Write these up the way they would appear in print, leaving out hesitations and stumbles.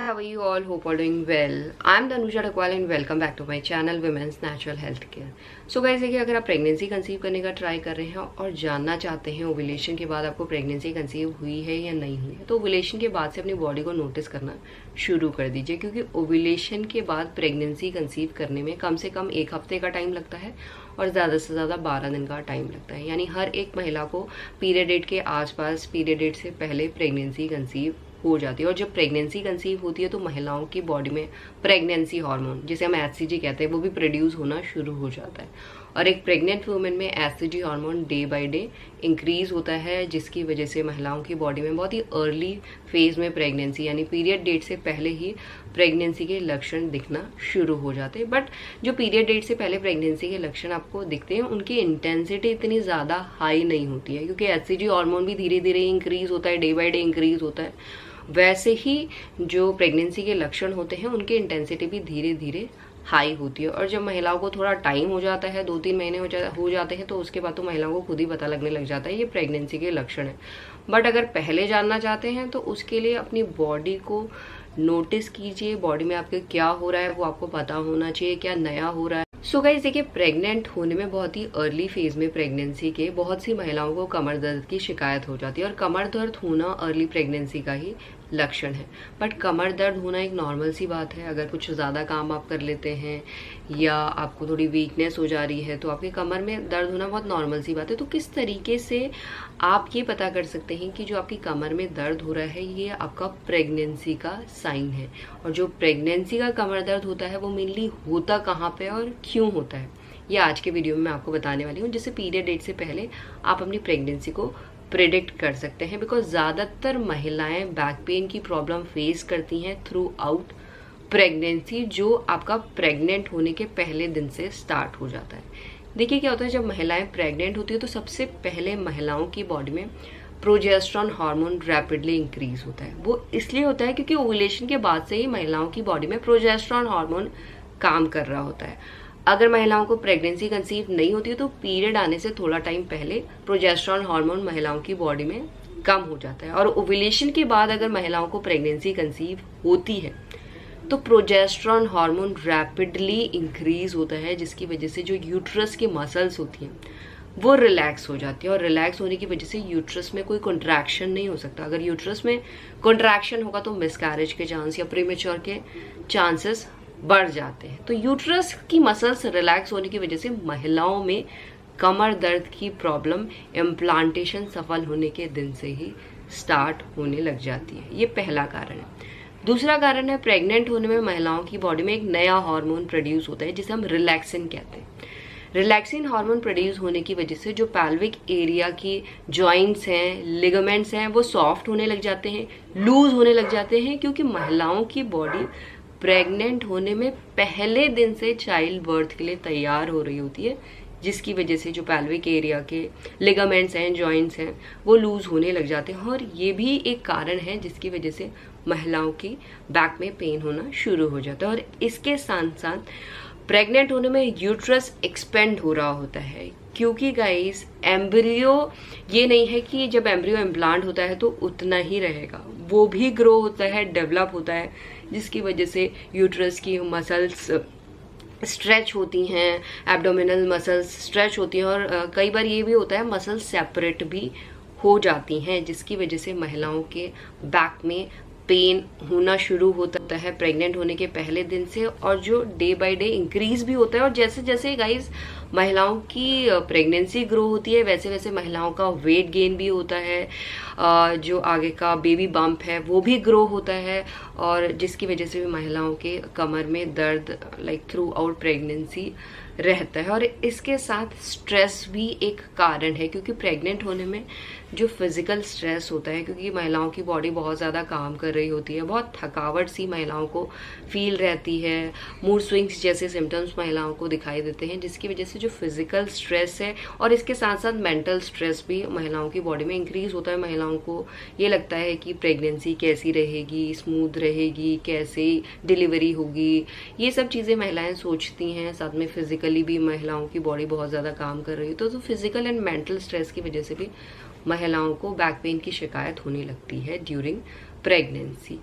How are you all? Hope all doing well. I'm Danuja Dhakwal and welcome back to my channel Women's Natural Health Care. So guys देखिए, अगर आप pregnancy conceive करने का try कर रहे हैं और जानना चाहते हैं ओव्यूलेशन के बाद आपको प्रेगनेंसी कंसीव हुई है या नहीं हुई है, तो ओव्यूलेशन के बाद से अपनी बॉडी को नोटिस करना शुरू कर दीजिए, क्योंकि ओव्यूलेशन के बाद प्रेगनेंसी कंसीव करने में कम से कम 1 हफ्ते का टाइम लगता है और ज़्यादा से ज़्यादा 12 दिन का टाइम लगता है। यानी हर एक महिला को पीरियड डेट के आसपास, पीरियड डेट से पहले प्रेगनेंसी कंसीव हो जाती है। और जब प्रेगनेंसी कंसीव होती है तो महिलाओं की बॉडी में प्रेगनेंसी हार्मोन, जिसे हम एचसीजी कहते हैं, वो भी प्रोड्यूस होना शुरू हो जाता है। और एक प्रेग्नेंट वुमेन में HCG hormone day by day increase होता है, जिसकी वजह से महिलाओं की बॉडी में बहुत ही अर्ली फेज में प्रेगनेंसी यानी पीरियड डेट से पहले ही प्रेगनेंसी के लक्षण दिखना शुरू हो जाते हैं। बट जो पीरियड डेट से पहले प्रेगनेंसी के लक्षण आपको दिखते हैं, उनकी इंटेंसिटी इतनी ज़्यादा हाई नहीं होती है, क्योंकि एचसीजी हार्मोन भी धीरे धीरे इंक्रीज होता है, डे बाय डे इंक्रीज होता है। वैसे ही जो प्रेगनेंसी के लक्षण होते हैं उनकी इंटेंसिटी भी धीरे धीरे हाई होती है। और जब महिलाओं को थोड़ा टाइम हो जाता है, 2-3 महीने हो जाते हैं, तो उसके बाद तो महिलाओं को खुद ही पता लगने लग जाता है ये प्रेगनेंसी के लक्षण है। बट अगर पहले जानना चाहते हैं तो उसके लिए अपनी बॉडी को नोटिस कीजिए, बॉडी में आपके क्या हो रहा है वो आपको पता होना चाहिए, क्या नया हो रहा है। सो गाइस देखिए, प्रेग्नेंट होने में बहुत ही अर्ली फेज में प्रेगनेंसी के बहुत सी महिलाओं को कमर दर्द की शिकायत हो जाती है, और कमर दर्द होना अर्ली प्रेगनेंसी का ही लक्षण है। बट कमर दर्द होना एक नॉर्मल सी बात है। अगर कुछ ज़्यादा काम आप कर लेते हैं या आपको थोड़ी वीकनेस हो जा रही है तो आपके कमर में दर्द होना बहुत नॉर्मल सी बात है। तो किस तरीके से आप ये पता कर सकते हैं कि जो आपकी कमर में दर्द हो रहा है ये आपका प्रेगनेंसी का साइन है। और जो प्रेगनेंसी का कमर दर्द होता है वो मेनली होता कहाँ पे और क्यों होता है, ये आज के वीडियो में मैं आपको बताने वाली हूँ, जिससे पीरियड डेट से पहले आप अपनी प्रेगनेंसी को प्रेडिक्ट कर सकते हैं। बिकॉज ज़्यादातर महिलाएं बैक पेन की प्रॉब्लम फेस करती हैं थ्रू आउट प्रेगनेंसी, जो आपका प्रेग्नेंट होने के पहले दिन से स्टार्ट हो जाता है। देखिए क्या होता है, जब महिलाएं प्रेग्नेंट होती है तो सबसे पहले महिलाओं की बॉडी में प्रोजेस्टेरॉन हार्मोन रैपिडली इंक्रीज होता है। वो इसलिए होता है क्योंकि ओव्यूलेशन के बाद से ही महिलाओं की बॉडी में प्रोजेस्टेरॉन हार्मोन काम कर रहा होता है। अगर महिलाओं को प्रेगनेंसी कंसीव नहीं होती है तो पीरियड आने से थोड़ा टाइम पहले प्रोजेस्टेरॉन हार्मोन महिलाओं की बॉडी में कम हो जाता है। और ओव्यूलेशन के बाद अगर महिलाओं को प्रेगनेंसी कंसीव होती है तो प्रोजेस्टेरॉन हार्मोन रैपिडली इंक्रीज होता है, जिसकी वजह से जो यूट्रस की मसल्स होती हैं वो रिलैक्स हो जाती है। और रिलैक्स होने की वजह से यूट्रस में कोई कॉन्ट्रैक्शन नहीं हो सकता। अगर यूट्रस में कॉन्ट्रैक्शन होगा तो मिसकैरेज के चांस या प्रीमेच्योर के चांसेस बढ़ जाते हैं। तो यूट्रस की मसल्स रिलैक्स होने की वजह से महिलाओं में कमर दर्द की प्रॉब्लम इम्प्लांटेशन सफल होने के दिन से ही स्टार्ट होने लग जाती है। ये पहला कारण है। दूसरा कारण है, प्रेग्नेंट होने में महिलाओं की बॉडी में एक नया हार्मोन प्रोड्यूस होता है जिसे हम रिलैक्सिन कहते हैं। रिलैक्सिन हार्मोन प्रोड्यूस होने की वजह से जो पैल्विक एरिया की जॉइंट्स हैं, लिगामेंट्स हैं, वो सॉफ्ट होने लग जाते हैं, लूज होने लग जाते हैं, क्योंकि महिलाओं की बॉडी प्रेग्नेंट होने में पहले दिन से चाइल्ड बर्थ के लिए तैयार हो रही होती है, जिसकी वजह से जो पैल्विक एरिया के लिगामेंट्स हैं, जॉइंट्स हैं, वो लूज होने लग जाते हैं। और ये भी एक कारण है जिसकी वजह से महिलाओं की बैक में पेन होना शुरू हो जाता है। और इसके साथ साथ प्रेग्नेंट होने में यूट्रस एक्सपेंड हो रहा होता है, क्योंकि गाइस एम्ब्रियो ये नहीं है कि जब एम्ब्रियो इम्प्लांट होता है तो उतना ही रहेगा, वो भी ग्रो होता है, डेवलप होता है, जिसकी वजह से यूट्रस की मसल्स स्ट्रेच होती हैं, एब्डोमिनल मसल्स स्ट्रेच होती हैं, और कई बार ये भी होता है मसल्स सेपरेट भी हो जाती हैं, जिसकी वजह से महिलाओं के बैक में पेन होना शुरू होता है प्रेग्नेंट होने के पहले दिन से, और जो डे बाय डे इंक्रीज भी होता है। और जैसे जैसे गाइस महिलाओं की प्रेगनेंसी ग्रो होती है वैसे वैसे महिलाओं का वेट गेन भी होता है, जो आगे का बेबी बम्प है वो भी ग्रो होता है, और जिसकी वजह से भी महिलाओं के कमर में दर्द लाइक थ्रू आउट प्रेगनेंसी रहता है। और इसके साथ स्ट्रेस भी एक कारण है, क्योंकि प्रेग्नेंट होने में जो फिजिकल स्ट्रेस होता है, क्योंकि महिलाओं की बॉडी बहुत ज़्यादा काम कर रही होती है, बहुत थकावट सी महिलाओं को फील रहती है, मूड स्विंग्स जैसे सिम्टम्स महिलाओं को दिखाई देते हैं, जिसकी वजह से जो फिजिकल स्ट्रेस है और इसके साथ साथ मेंटल स्ट्रेस भी महिलाओं की बॉडी में इंक्रीज होता है। महिलाओं को ये लगता है कि प्रेगनेंसी कैसी रहेगी, स्मूथ रहेगी, कैसे डिलीवरी होगी, ये सब चीज़ें महिलाएं सोचती हैं। साथ में फिजिकली भी महिलाओं की बॉडी बहुत ज़्यादा काम कर रही है, तो फिजिकल एंड मेंटल स्ट्रेस की वजह से भी महिलाओं को बैक पेन की शिकायत होने लगती है ड्यूरिंग प्रेगनेंसी।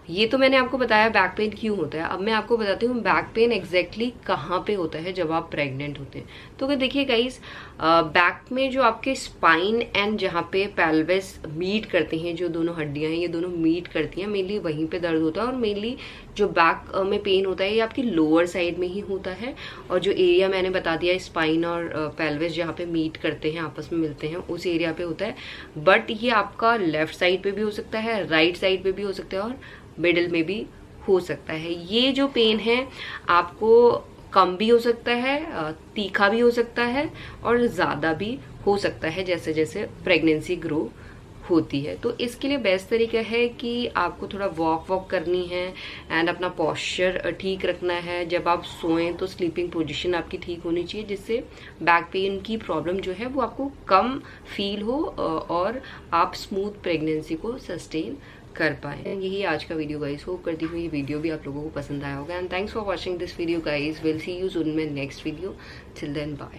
ये तो मैंने आपको बताया बैक पेन क्यों होता है। अब मैं आपको बताती हूँ बैक पेन एग्जैक्टली कहाँ पे होता है जब आप प्रेग्नेंट होते हैं। तो देखिए गाइस, बैक में जो आपके स्पाइन एंड जहाँ पे पेल्विस मीट करते हैं, जो दोनों हड्डियां हैं ये दोनों मीट करती हैं, मेनली वहीं पे दर्द होता है। और मेनली जो बैक में पेन होता है ये आपकी लोअर साइड में ही होता है। और जो एरिया मैंने बता दिया स्पाइन और पेल्विस जहाँ पे मीट करते हैं, आपस में मिलते हैं, उस एरिया पे होता है। बट ये आपका लेफ्ट साइड पे भी हो सकता है, राइट साइड पे भी हो सकता है और मिडिल में भी हो सकता है। ये जो पेन है आपको कम भी हो सकता है, तीखा भी हो सकता है और ज़्यादा भी हो सकता है जैसे जैसे प्रेगनेंसी ग्रो होती है। तो इसके लिए बेस्ट तरीका है कि आपको थोड़ा वॉक करनी है एंड अपना पोस्चर ठीक रखना है। जब आप सोएं तो स्लीपिंग पोजीशन आपकी ठीक होनी चाहिए, जिससे बैक पेन की प्रॉब्लम जो है वो आपको कम फील हो और आप स्मूथ प्रेगनेंसी को सस्टेन कर पाए। यही आज का वीडियो गाइस। होप करती हूँ ये वीडियो भी आप लोगों को पसंद आया होगा and thanks for watching this video guys. Will see you soon में next video. Till then bye.